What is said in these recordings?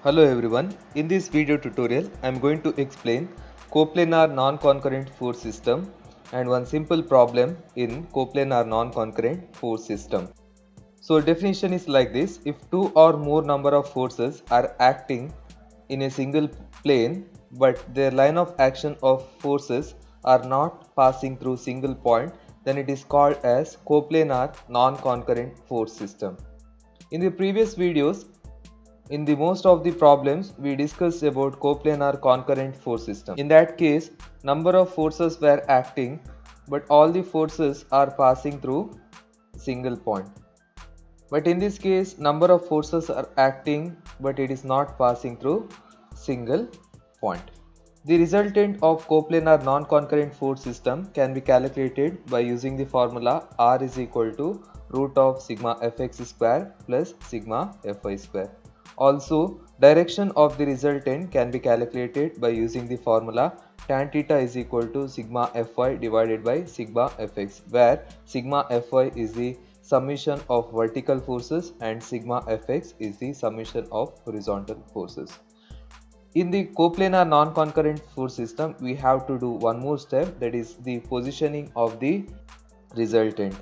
Hello everyone, in this video tutorial I am going to explain coplanar non-concurrent force system and one simple problem in coplanar non-concurrent force system. So definition is like this: if two or more number of forces are acting in a single plane but their line of action of forces are not passing through single point, then it is called as coplanar non-concurrent force system. In the previous videos, in the most of the problems we discussed about coplanar concurrent force system. In that case, number of forces were acting but all the forces are passing through single point. But in this case, number of forces are acting but it is not passing through single point. The resultant of coplanar non-concurrent force system can be calculated by using the formula R is equal to root of sigma fx square plus sigma fy square. Also, direction of the resultant can be calculated by using the formula tan theta is equal to sigma fy divided by sigma fx, where sigma fy is the summation of vertical forces and sigma fx is the summation of horizontal forces. In the coplanar non-concurrent force system, we have to do one more step, that is the positioning of the resultant.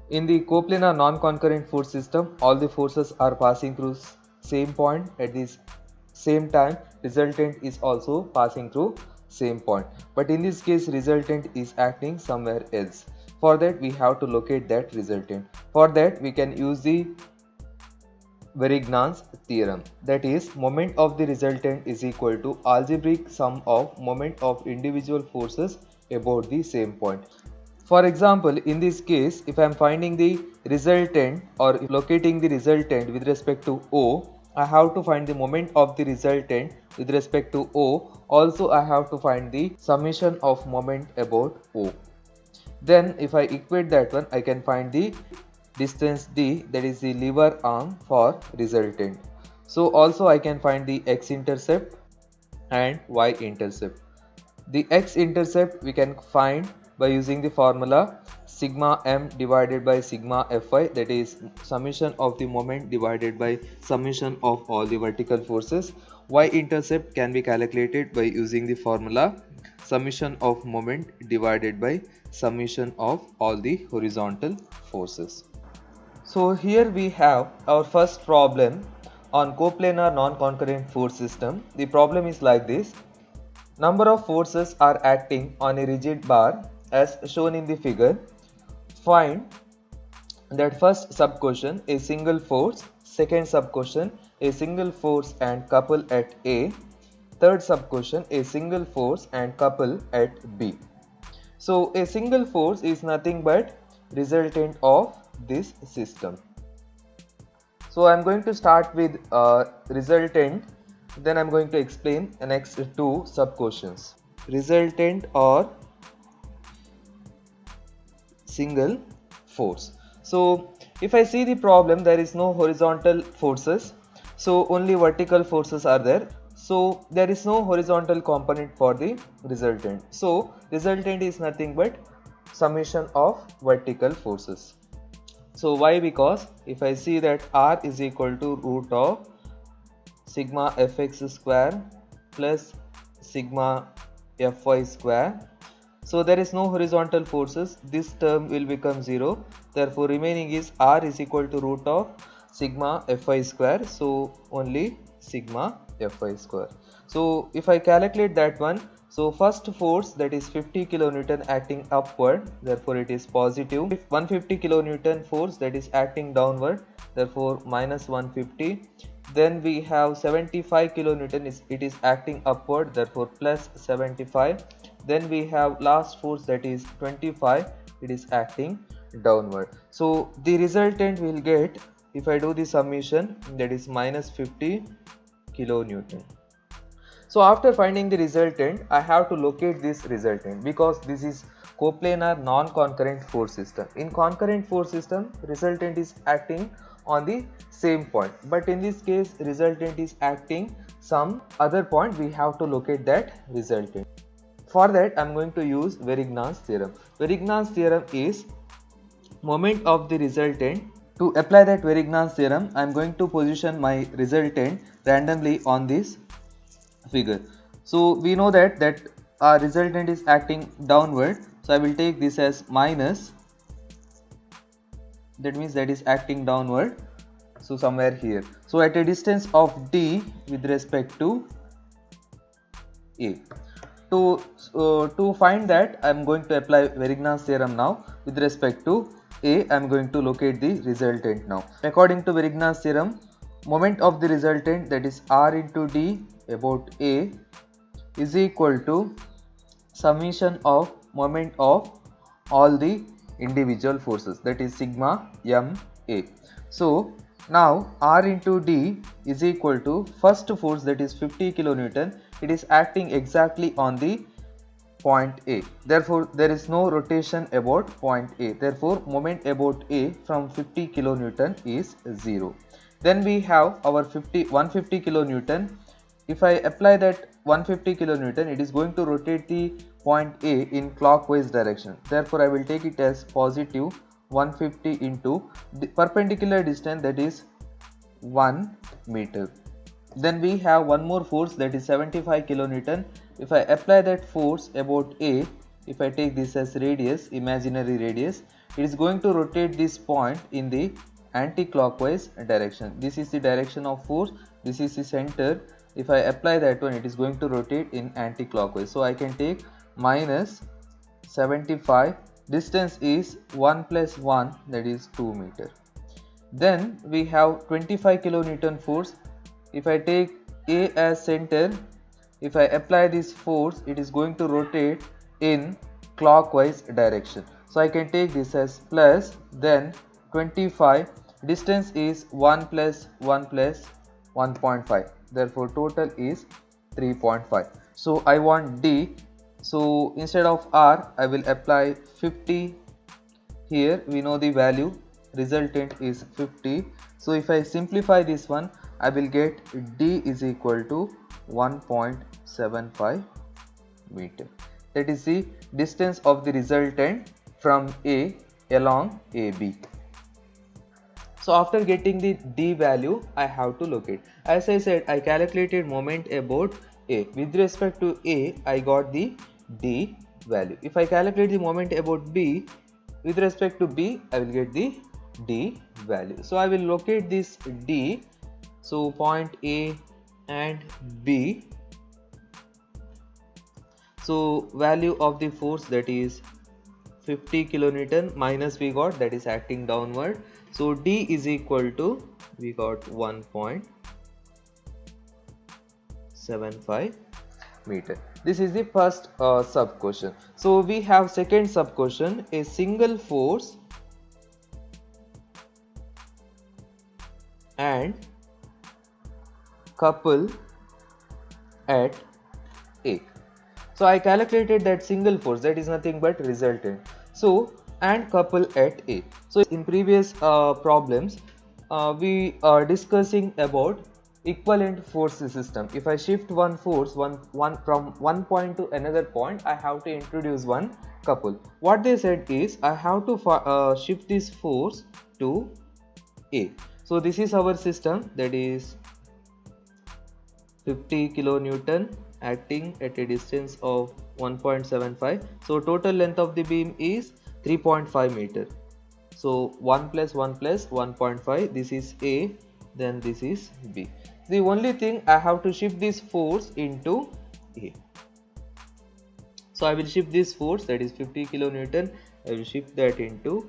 In the coplanar non-concurrent force system, all the forces are passing through same point at this same time. Resultant is also passing through same point, but in this case resultant is acting somewhere else. For that we have to locate that resultant. For that we can use the Varignan's theorem, that is moment of the resultant is equal to algebraic sum of moment of individual forces about the same point. For example, in this case, if I am finding the resultant or locating the resultant with respect to O, I have to find the moment of the resultant with respect to O. Also, I have to find the summation of moment about O. Then if I equate that one, I can find the distance d, that is the lever arm for resultant. So also I can find the x-intercept and y-intercept. The x-intercept we can find by using the formula sigma m divided by sigma fy, that is summation of the moment divided by summation of all the vertical forces. Y-intercept can be calculated by using the formula summation of moment divided by summation of all the horizontal forces. So here we have our first problem on coplanar non-concurrent force system. The problem is like this: number of forces are acting on a rigid bar as shown in the figure. Find that first sub question, a single force; second sub question, a single force and couple at A; third sub question, a single force and couple at B. So a single force is nothing but resultant of this system. So I am going to start with resultant, then I am going to explain the next two sub questions. Resultant or single force. So if I see the problem, there is no horizontal forces, so only vertical forces are there. So there is no horizontal component for the resultant. So resultant is nothing but summation of vertical forces. So why? Because if I see that R is equal to root of sigma fx square plus sigma fy square, so there is no horizontal forces, this term will become 0. Therefore remaining is R is equal to root of sigma fy square, so only sigma fy square. So if I calculate that one, so first force, that is 50 kilonewton acting upward, therefore it is positive. 150 kilonewton force that is acting downward, therefore minus 150. Then we have 75 kilonewton, it is acting upward, therefore plus 75. Then we have last force, that is 25, it is acting downward. So the resultant will get, if I do the summation, that is minus 50 kilonewton. So after finding the resultant, I have to locate this resultant, because this is coplanar non-concurrent force system. In concurrent force system, resultant is acting on the same point, but in this case resultant is acting some other point. We have to locate that resultant. For that I am going to use Varignan's theorem. Varignan's theorem is moment of the resultant To apply that Verignas theorem, I am going to position my resultant randomly on this figure. So we know that our resultant is acting downward, so I will take this as minus, that means that is acting downward, so somewhere here. So at a distance of d with respect to a. To find that, I am going to apply Verignas theorem now. With respect to A, I am going to locate the resultant now. According to Verignas theorem, moment of the resultant, that is R into D about A, is equal to summation of moment of all the individual forces, that is sigma m A. So now R into D is equal to first force, that is 50 kilonewton. It is acting exactly on the point A. Therefore, there is no rotation about point A. Therefore, moment about A from 50 kilonewton is 0. Then we have our 150 kilonewton. If I apply that 150 kilonewton, it is going to rotate the point A in clockwise direction. Therefore, I will take it as positive 150 into the perpendicular distance, that is 1 meter. Then we have one more force, that is 75 kilonewton. If I apply that force about A, if I take this as radius, imaginary radius, it is going to rotate this point in the anti-clockwise direction. This is the direction of force, this is the center. If I apply that one, it is going to rotate in anti-clockwise. So I can take minus 75, distance is 1 plus 1, that is 2 meter. Then we have 25 kilonewton force. If I take A as center, if I apply this force, it is going to rotate in clockwise direction. So I can take this as plus, then 25, distance is 1 plus 1 plus 1.5. Therefore, total is 3.5. So I want D. So instead of R, I will apply 50. Here we know the value, resultant is 50. So if I simplify this one, I will get D is equal to 1.75 meter. That is the distance of the resultant from A along AB. So after getting the D value, I have to locate. As I said, I calculated moment about A. With respect to A, I got the D value. If I calculate the moment about B, with respect to B, I will get the D value. So I will locate this D. So point A and B. So value of the force, that is 50 kilonewton, minus we got, that is acting downward. So D is equal to, we got 1.75 meter. This is the first sub question. So we have second sub question, a single force and couple at A. So I calculated that single force, that is nothing but resultant. So and couple at A. So in previous problems, we are discussing about equivalent force system. If I shift one force from one point to another point, I have to introduce one couple. What they said is I have to shift this force to A. So this is our system, that is 50 kilonewton acting at a distance of 1.75. So total length of the beam is 3.5 meter. So 1 plus 1 plus 1.5, this is A, then this is B. The only thing, I have to shift this force into A. So I will shift this force, that is 50 kilonewton, I will shift that into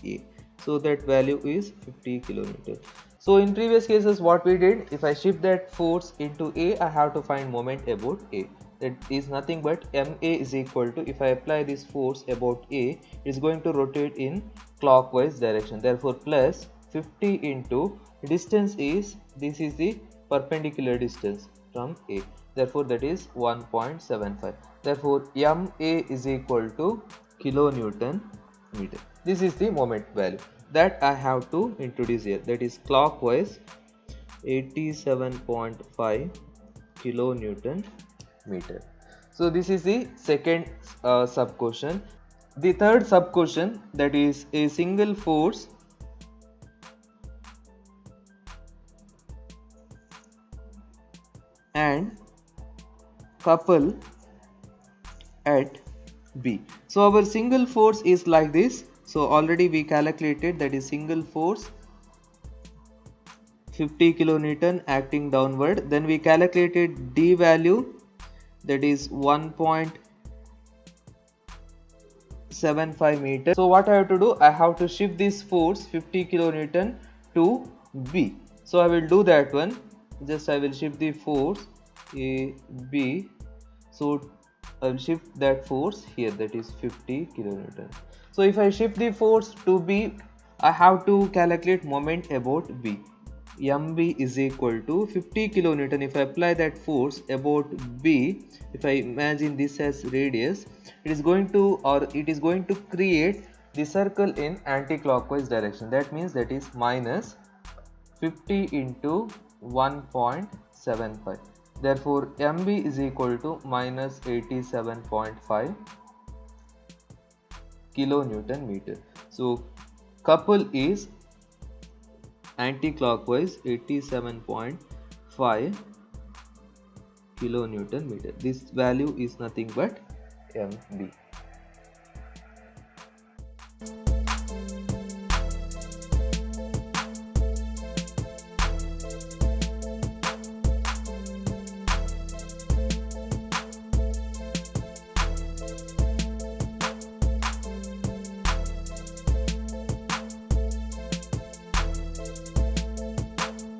A. So that value is 50 kilonewton. So in previous cases, what we did, if I shift that force into A, I have to find moment about A. That is nothing but MA is equal to, if I apply this force about A, it is going to rotate in clockwise direction. Therefore, plus 50 into distance is, this is the perpendicular distance from A. Therefore, that is 1.75. Therefore, MA is equal to kilonewton meter. This is the moment value that I have to introduce here, that is clockwise 87.5 kilonewton meter. So this is the second sub question. The third sub question, that is a single force and couple at B. So our single force is like this. So already we calculated, that is single force 50 kilonewton acting downward. Then we calculated D value, that is 1.75 meters. So what I have to do, I have to shift this force 50 kilonewton to B. So I will do that one. Just I will shift the force A, B. So I will shift that force here, that is 50 kilonewton. So if I shift the force to B, I have to calculate moment about B. MB is equal to 50 kilonewton. If I apply that force about B, if I imagine this as radius, it is going to create the circle in anti-clockwise direction. That means that is minus 50 into 1.75. Therefore MB is equal to minus 87.5 kilonewton meter. So couple is anti-clockwise 87.5 kilonewton meter. This value is nothing but MB.